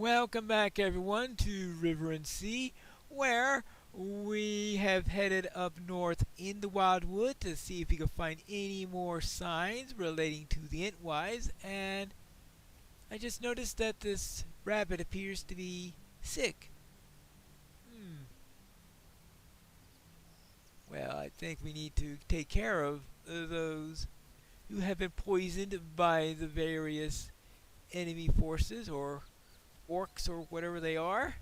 Welcome back, everyone, to River and Sea, where we have headed up north in the Wildwood to see if we can find any more signs relating to the Entwise. And I just noticed that this rabbit appears to be sick. Hmm. Well, I think we need to take care of those who have been poisoned by the various enemy forces or orcs or whatever they are.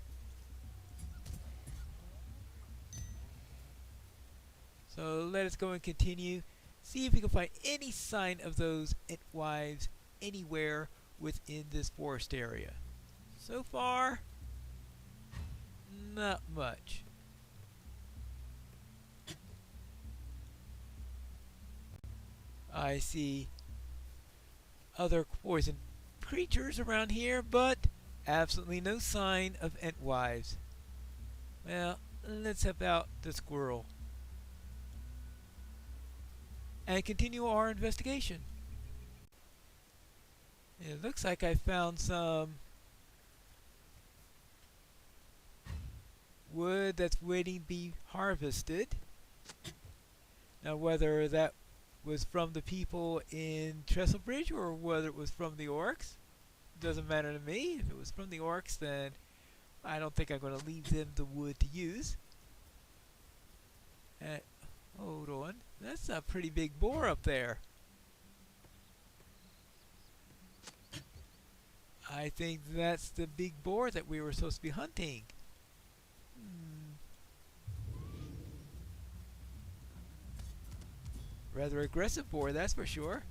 So let us go and continue. See if we can find any sign of those Entwives anywhere within this forest area. So far, not much. I see other poison creatures around here, but absolutely no sign of Entwives. Well, let's help out the squirrel and continue our investigation. It looks like I found some wood that's waiting to be harvested. Now, whether that was from the people in Trestlebridge or whether it was from the orcs, doesn't matter to me. If it was from the orcs, then I don't think I'm going to leave them the wood to use. Hold on. That's a pretty big boar up there. I think that's the big boar that we were supposed to be hunting. Rather aggressive boar, that's for sure.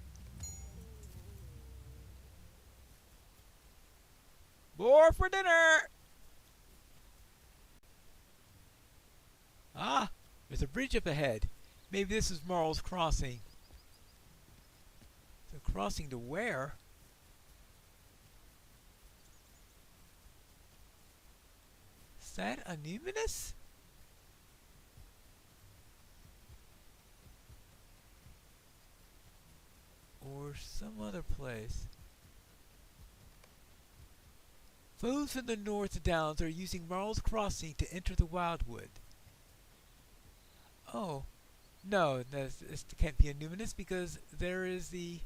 Boar for dinner! Ah, there's a bridge up ahead. Maybe this is Marl's Crossing. So crossing to where? Is that a numinous? Or some other place? Foes from the North Downs are using Marl's Crossing to enter the Wildwood. Oh, no, this can't be a numinous because there is the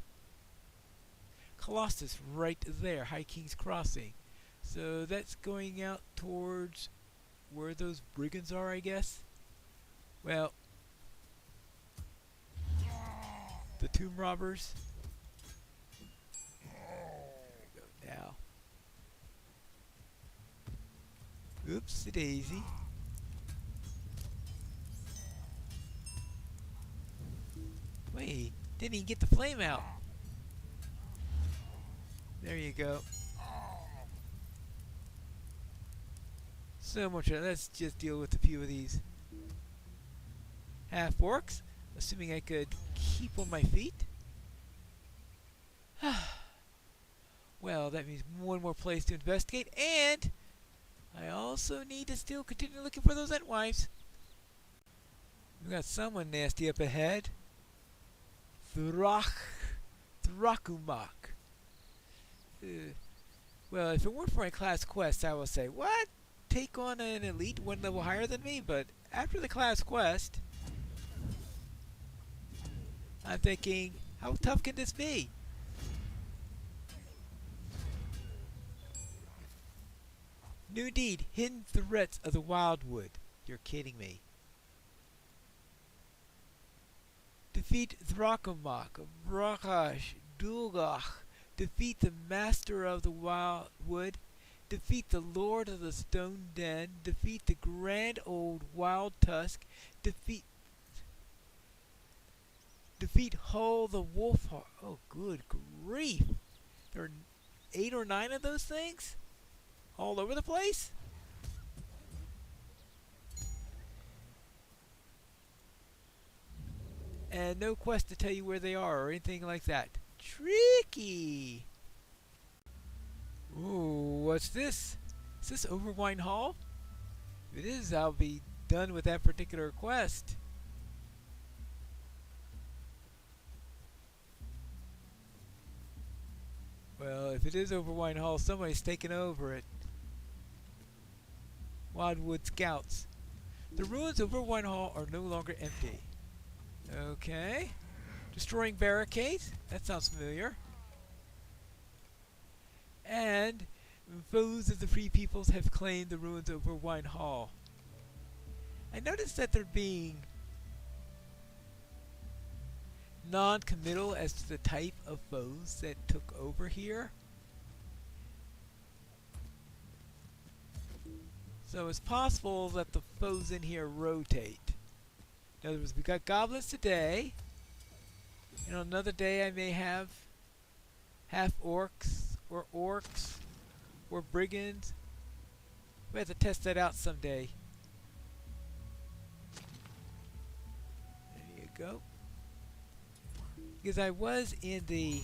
Colossus right there, High King's Crossing. So that's going out towards where those brigands are, I guess. Well, the tomb robbers. There we go now. Oops, a daisy. Wait, didn't even get the flame out. There you go. So much. Let's just deal with a few of these half orcs, assuming I could keep on my feet. Well, that means one more place to investigate, and I also need to still continue looking for those Entwives. We got someone nasty up ahead. Thrakumak. Well, if it weren't for my class quest, I would say, what? Take on an elite one level higher than me? But after the class quest, I'm thinking, how tough can this be? New deed, hidden threats of the Wildwood. You're kidding me. Defeat Thrakumak, Brakash, Dulgach. Defeat the Master of the Wildwood. Defeat the Lord of the Stone Den. Defeat the Grand Old Wild Tusk. Defeat Hull the Wolf. Oh, good grief! There are 8 or 9 of those things, all over the place. And no quest to tell you where they are or anything like that. Tricky! Ooh, what's this? Is this Overwine Hall? If it is, I'll be done with that particular quest. Well, if it is Overwine Hall, somebody's taken over it. Wildwood Scouts. The ruins over Wine Hall are no longer empty. Okay. Destroying barricades. That sounds familiar. And foes of the Free Peoples have claimed the ruins over Wine Hall. I noticed that they're being non-committal as to the type of foes that took over here. So it's possible that the foes in here rotate. In other words, we got goblins today, and on another day I may have half orcs or brigands. We have to test that out someday. There you go. Because I was in the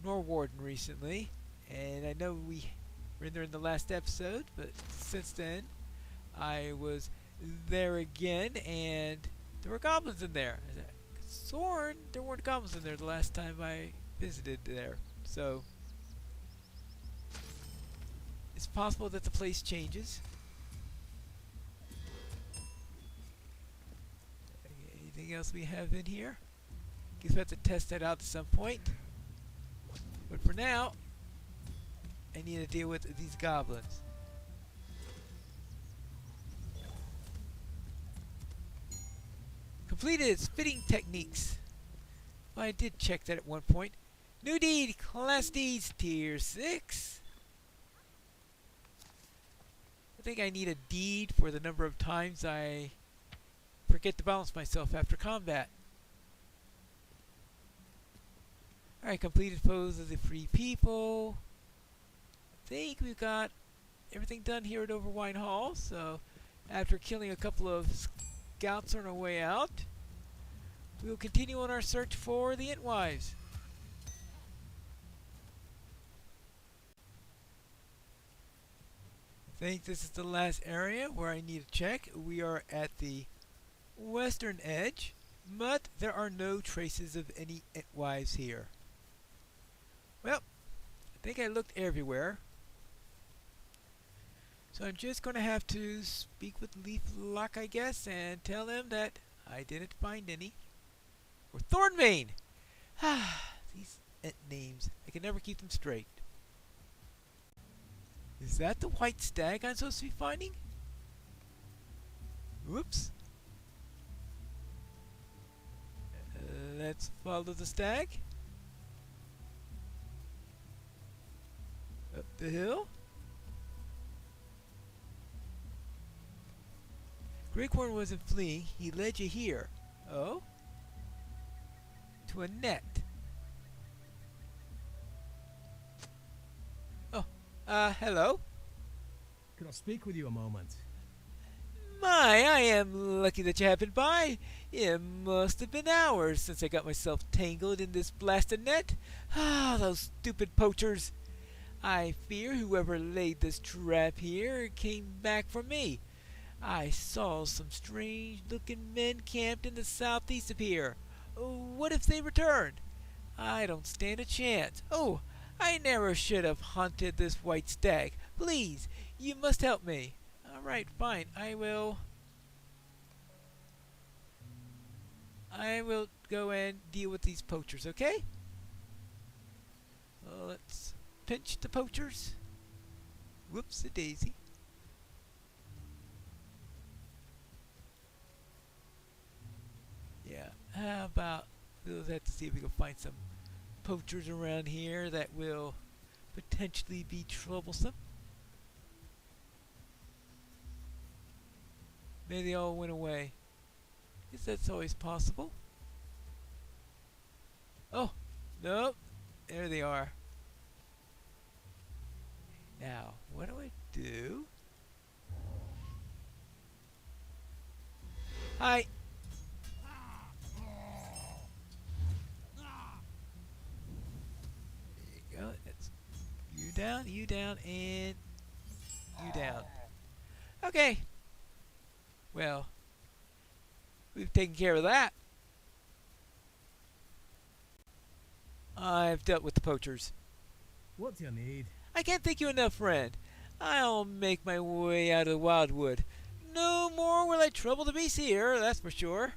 Norwarden recently, and I know we were in there in the last episode, but since then I was there again, and there were goblins in there. Sworn there weren't goblins in there the last time I visited there, so it's possible that the place changes. Anything else we have in here? Guess we have to test that out at some point. But for now, I need to deal with these goblins. Completed spitting techniques. Well, I did check that at one point. New deed, class D's, tier 6. I think I need a deed for the number of times I forget to balance myself after combat. Alright, completed foes of the Free People. I think we've got everything done here at Overwine Hall, so after killing a couple of scouts on our way out, we will continue on our search for the Entwives. I think this is the last area where I need to check. We are at the western edge, but there are no traces of any Entwives here. Well, I think I looked everywhere. So I'm just going to have to speak with Leaflock, I guess, and tell him that I didn't find any. Or Thornvein! These Ent names. I can never keep them straight. Is that the white stag I'm supposed to be finding? Whoops. Let's follow the stag. Up the hill. Greycorn wasn't fleeing, he led you here. Oh? To a net. Oh, hello? Could I speak with you a moment? My, I am lucky that you happened by. It must have been hours since I got myself tangled in this blasted net. Ah, those stupid poachers. I fear whoever laid this trap here came back for me. I saw some strange-looking men camped in the southeast of here. What if they returned? I don't stand a chance. Oh, I never should have hunted this white stag. Please, you must help me. All right, fine. I will go and deal with these poachers, okay? Let's pinch the poachers. Whoops-a-daisy. Yeah, how about we'll have to see if we can find some poachers around here that will potentially be troublesome. Maybe they all went away. Guess that's always possible. Oh, nope. There they are. Now, what do I do? Hi. There you go. That's you down, and you down. Okay. Well, we've taken care of that. I've dealt with the poachers. What do you need? I can't thank you enough, friend. I'll make my way out of the wildwood. No more will I trouble the beasts here, that's for sure.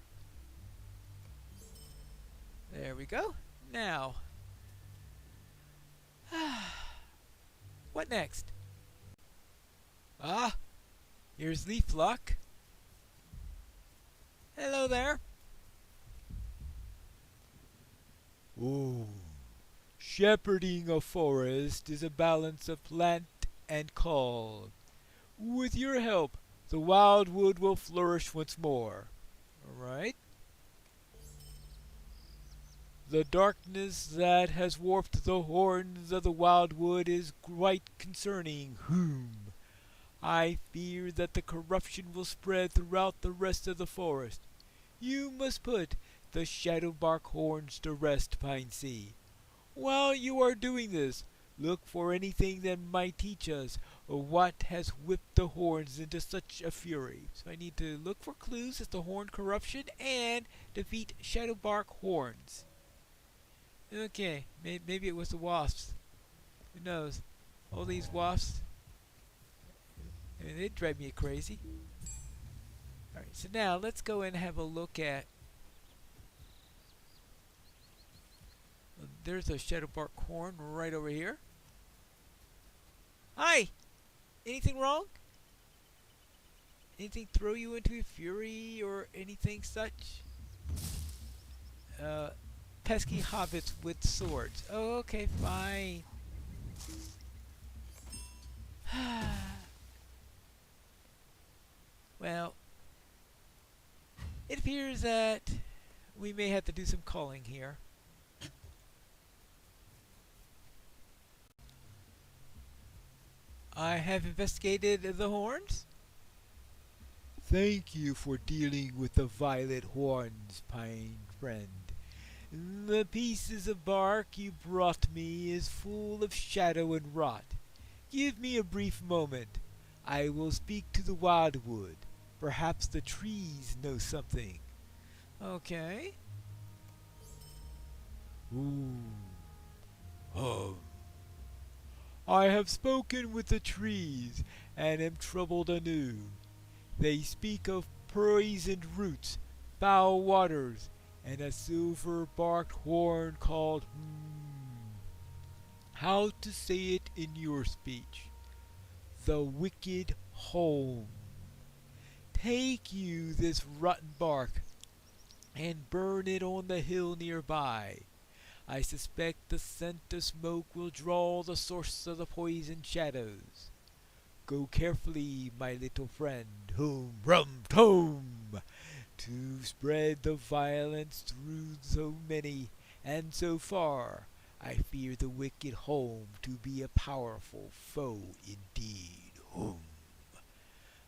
There we go. Now, what next? Ah, here's Leaflock. Hello there. Ooh. Shepherding a forest is a balance of plant and calm. With your help, the wildwood will flourish once more. All right? The darkness that has warped the horns of the wildwood is quite concerning. I fear that the corruption will spread throughout the rest of the forest. You must put the shadowbark horns to rest, Pine Sea. While you are doing this, look for anything that might teach us what has whipped the horns into such a fury. So I need to look for clues as to horn corruption and defeat shadowbark horns. Okay, maybe it was the wasps. Who knows? All these wasps, they drive me crazy. Alright, so now let's go and have a look at... There's a shadowbark horn right over here. Hi! Anything wrong? Anything throw you into a fury or anything such? Pesky hobbits with swords. Oh, okay, fine. Well, it appears that we may have to do some calling here. I have investigated the horns. Thank you for dealing with the violet horns, Pine friend. The pieces of bark you brought me is full of shadow and rot. Give me a brief moment. I will speak to the wildwood. Perhaps the trees know something. Okay. Ooh. I have spoken with the trees, and am troubled anew. They speak of poisoned roots, foul waters, and a silver-barked horn called how to say it in your speech? The wicked home. Take you this rotten bark, and burn it on the hill nearby. I suspect the scent of smoke will draw the source of the poison shadows. Go carefully, my little friend, to spread the violence through so many and so far. I fear the wicked home to be a powerful foe indeed.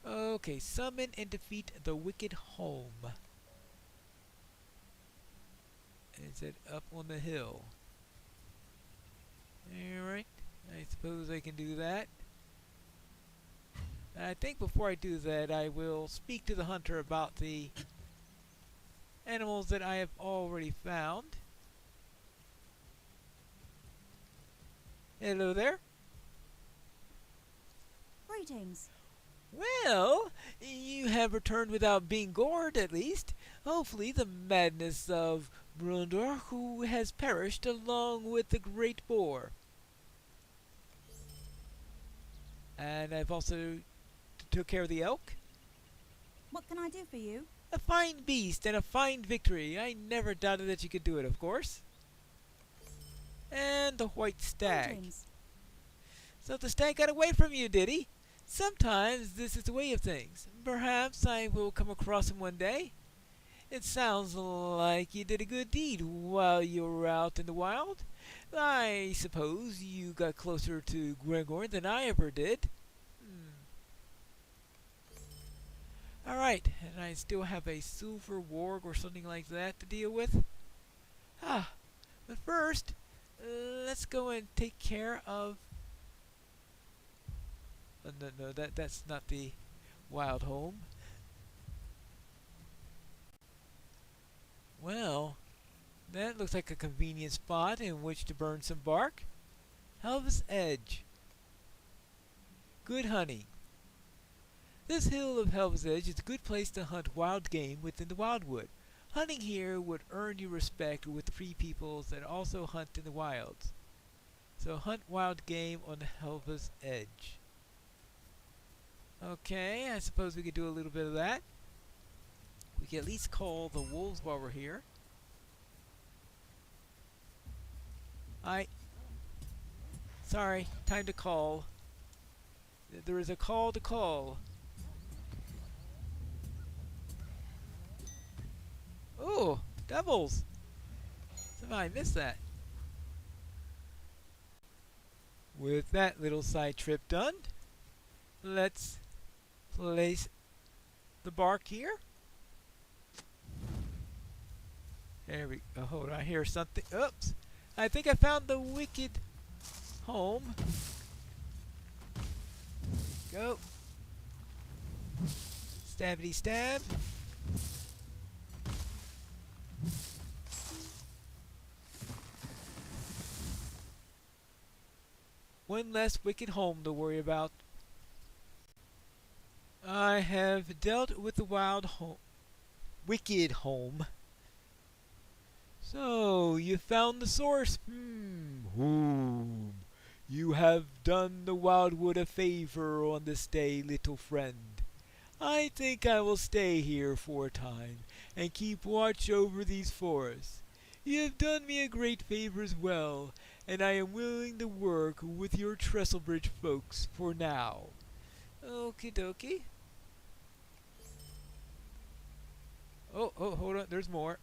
Okay, summon and defeat the wicked home. Is it up on the hill? Alright, I suppose I can do that. I think before I do that, I will speak to the hunter about the animals that I have already found. Hello there. Greetings. Well, you have returned without being gored, at least. Hopefully the madness of Brundor, who has perished along with the great boar. And I've also took care of the elk. What can I do for you? A fine beast and a fine victory. I never doubted that you could do it, of course. And the white stag. Greetings. So the stag got away from you, did he? Sometimes this is the way of things. Perhaps I will come across him one day. It sounds like you did a good deed while you were out in the wild. I suppose you got closer to Gregor than I ever did. Alright, and I still have a silver warg or something like that to deal with. But first, let's go and take care of... no, that's not the wild home. Well, That looks like a convenient spot in which to burn some bark. Helve's Edge. Good hunting. This hill of Helve's Edge is a good place to hunt wild game within the wildwood. Hunting here would earn you respect with the free peoples that also hunt in the wilds. So hunt wild game on the Helve's Edge. Okay, I suppose we could do a little bit of that. We can at least call the wolves while we're here. Sorry, time to call. There is a call to call. Oh, devils! Somehow I missed that. With that little side trip done, let's place the bark here. There we go. Hold on, I hear something. Oops! I think I found the wicked home. Go. Stabbity stab. One less wicked home to worry about. I have dealt with the wicked home. So, you found the source? You have done the wildwood a favor on this day, little friend. I think I will stay here for a time and keep watch over these forests. You have done me a great favor as well, and I am willing to work with your Trestlebridge folks for now. Okie dokie. Oh, hold on, there's more.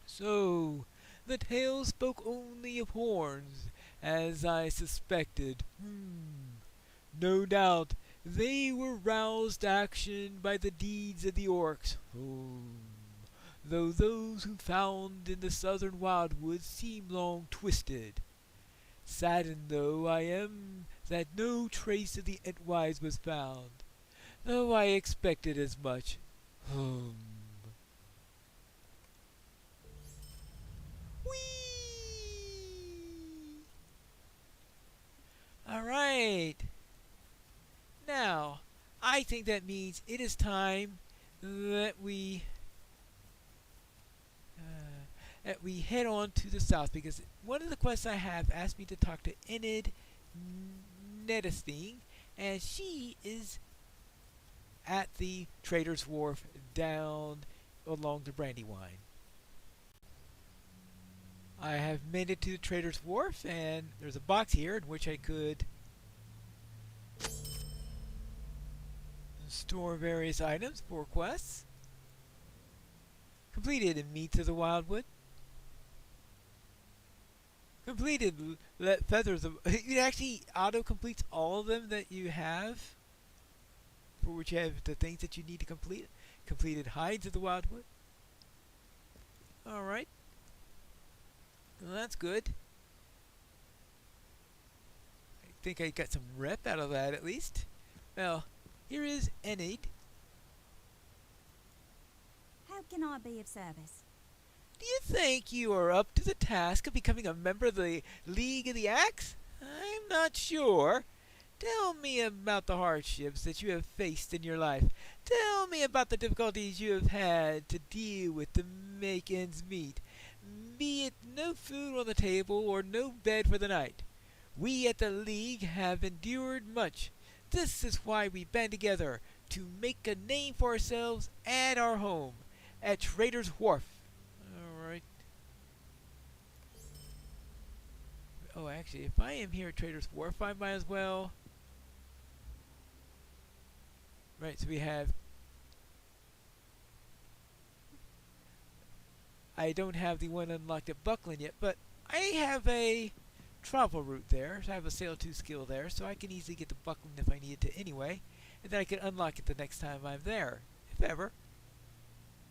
So, the tale spoke only of Huorns, as I suspected. No doubt they were roused to action by the deeds of the orcs. Though those who found in the southern wildwoods seem long twisted. Saddened though I am that no trace of the Entwise was found, though I expected as much. Whee! Alright. Now, I think that means it is time that we head on to the south, because one of the quests I have asked me to talk to Enid Nedestein, and she is at the Trader's Wharf down along the Brandywine. I have made it to the Trader's Wharf, and there's a box here in which I could store various items for quests. Completed in Meats of the Wildwood. Completed Let Feathers of... It actually auto-completes all of them that you have, for which you have the things that you need to complete. Completed Hides of the Wildwood. Alright. Well, that's good. I think I got some rep out of that at least. Well, here is Enid. How can I be of service? Do you think you are up to the task of becoming a member of the League of the Axe? I'm not sure. Tell me about the hardships that you have faced in your life. Tell me about the difficulties you have had to deal with to make ends meet. Be it no food on the table or no bed for the night. We at the League have endured much. This is why we band together, to make a name for ourselves and our home at Trader's Wharf. Alright. Oh, actually, if I am here at Trader's Wharf, I might as well... Right, so we have... I don't have the one unlocked at Buckland yet, but I have a travel route there. So I have a Sail 2 skill there, so I can easily get to Buckland if I need to anyway. And then I can unlock it the next time I'm there, if ever.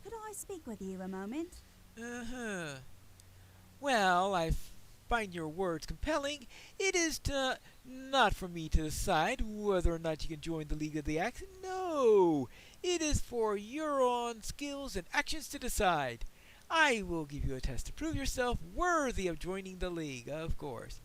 Could I speak with you a moment? Well, I find your words compelling. It is not for me to decide whether or not you can join the League of the Axe. No! It is for your own skills and actions to decide. I will give you a test to prove yourself worthy of joining the League, of course.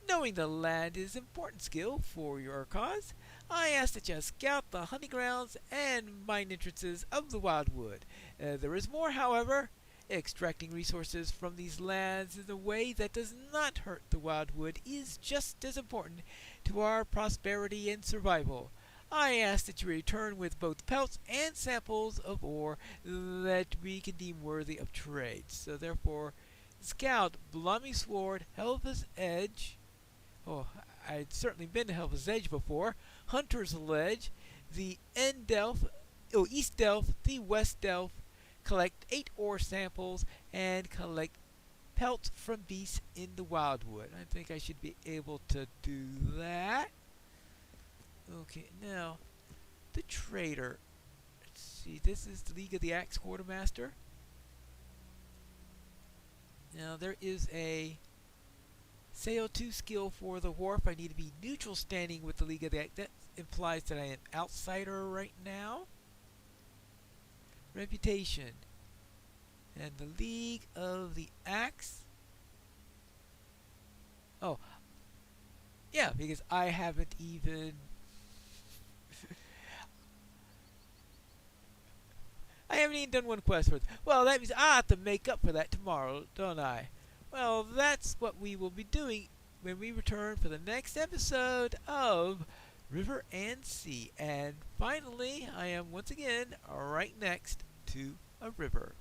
Knowing the land is important skill for your cause. I ask that you scout the hunting grounds and mine entrances of the Wildwood. There is more, however. Extracting resources from these lands in a way that does not hurt the Wildwood is just as important to our prosperity and survival. I ask that you return with both pelts and samples of ore that we can deem worthy of trade. So therefore, scout Blummy Sword, Helva's Edge. Oh, I'd certainly been to Helva's Edge before. Hunter's Ledge, the East Delph, the West Delph. Collect 8 ore samples and collect pelts from beasts in the Wildwood. I think I should be able to do that. Okay, now the trader. Let's see, this is the League of the Axe Quartermaster. Now there is a Sail 2 skill for the wharf. I need to be neutral standing with the League of the Axe. That implies that I am outsider right now. Reputation. And the League of the Axe. Oh. Yeah, because I haven't even... I haven't even done one quest for it. Well, that means I have to make up for that tomorrow, don't I? Well, that's what we will be doing when we return for the next episode of River and Sea. And finally, I am once again right next to a river.